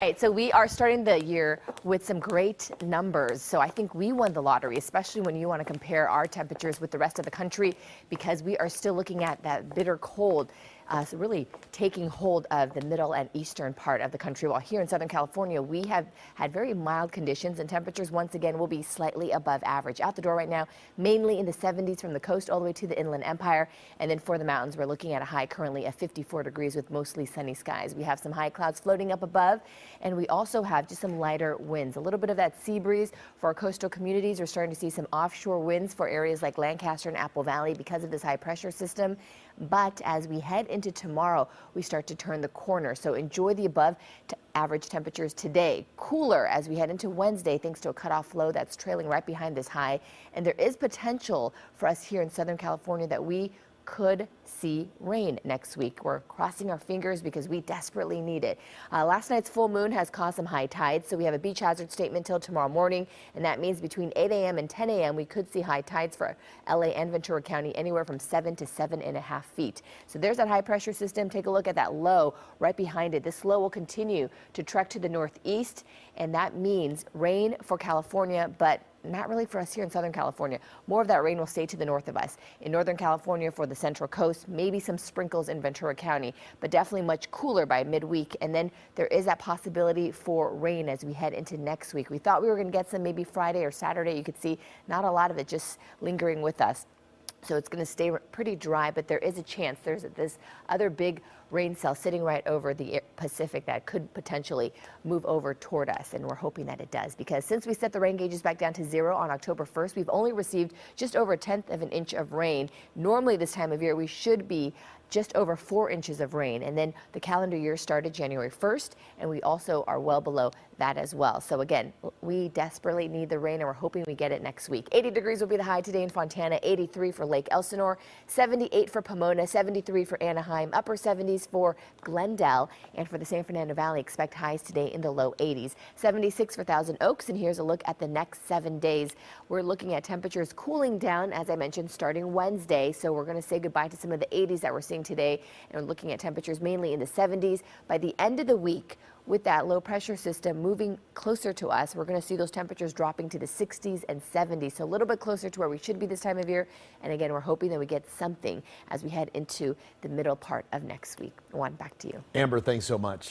Right, so we are starting the year with some great numbers. So I think we won the lottery, especially when you want to compare our temperatures with the rest of the country, because we are still looking at that bitter cold. So really taking hold of the middle and eastern part of the country. While here in Southern California, we have had very mild conditions, and temperatures once again will be slightly above average. Out the door right now, mainly in the 70s from the coast all the way to the Inland Empire. And then for the mountains, we're looking at a high currently of 54 degrees with mostly sunny skies. We have some high clouds floating up above, and we also have just some lighter winds. A little bit of that sea breeze for our coastal communities. We're starting to see some offshore winds for areas like Lancaster and Apple Valley because of this high pressure system. But as we head into tomorrow, we start to turn the corner. So enjoy the above average temperatures today. Cooler as we head into Wednesday thanks to a cutoff low that's trailing right behind this high. And there is potential for us here in Southern California that we could see rain next week. We're crossing our fingers because we desperately need it. Last night's full moon has caused some high tides, so we have a beach hazard statement till tomorrow morning, and that means between 8 a.m. and 10 a.m. we could see high tides for LA and Ventura County anywhere from 7 to 7.5 feet. So there's that high pressure system. Take a look at that low right behind it. This low will continue to trek to the northeast, and that means rain for California, but not really for us here in Southern California. More of that rain will stay to the north of us. In Northern California for the Central Coast, maybe some sprinkles in Ventura County, but definitely much cooler by midweek. And then there is that possibility for rain as we head into next week. We thought we were going to get some maybe Friday or Saturday. You could see not a lot of it just lingering with us. So it's going to stay pretty dry, but there is a chance. There's this other big rain cell sitting right over the Pacific that could potentially move over toward us, and we're hoping that it does, because since we set the rain gauges back down to 0 on October 1st, we've only received just over 1/10 of an inch of rain. Normally this time of year we should be just over 4 inches of rain, and then the calendar year started January 1st, and we also are well below that as well. So again, we desperately need the rain, and we're hoping we get it next week. 80 degrees will be the high today in Fontana, 83 for Lake Elsinore, 78 for Pomona, 73 for Anaheim, upper 70s for Glendale, and for the San Fernando Valley, expect highs today in the low 80s. 76 for Thousand Oaks, and here's a look at the next 7 days. We're looking at temperatures cooling down, as I mentioned, starting Wednesday, so we're going to say goodbye to some of the 80s that we're seeing today, and we're looking at temperatures mainly in the 70s. By the end of the week, with that low pressure system moving closer to us, we're going to see those temperatures dropping to the 60s and 70s, so a little bit closer to where we should be this time of year. And again, we're hoping that we get something as we head into the middle part of next week. Juan, back to you. Amber, thanks so much.